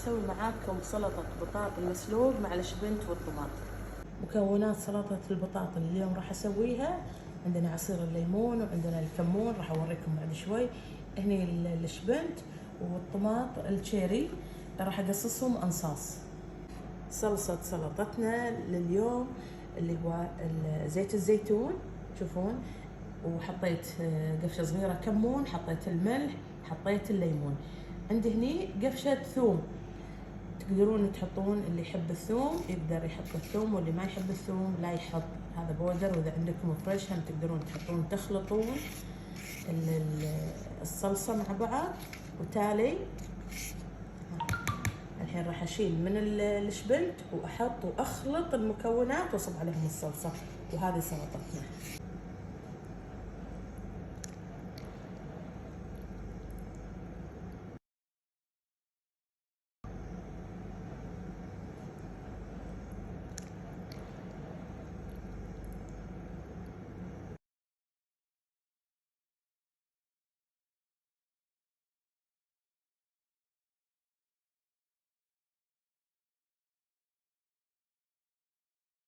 اسوي معاكم سلطة بطاطا مسلوق مع الشبنت والطماط. مكونات سلطة البطاطا اللي اليوم راح اسويها: عندنا عصير الليمون وعندنا الكمون راح اوريكم بعد شوي، هني الشبنت والطماط التشيري راح اقصصهم انصاص. صلصة سلطتنا لليوم اللي هو زيت الزيتون، تشوفون، وحطيت قفشة صغيرة كمون، حطيت الملح، حطيت الليمون. عندي هني قفشة ثوم، تقدرون تحطون، اللي يحب الثوم يقدر يحط الثوم، واللي ما يحب الثوم لا يحط، هذا بودر، واذا عندكم فريش هم تقدرون تحطون، تخلطون الصلصة مع بعض. وتالي الحين راح اشيل من الشبنت واحط واخلط المكونات واصب عليهم الصلصة، وهذه سلطتنا.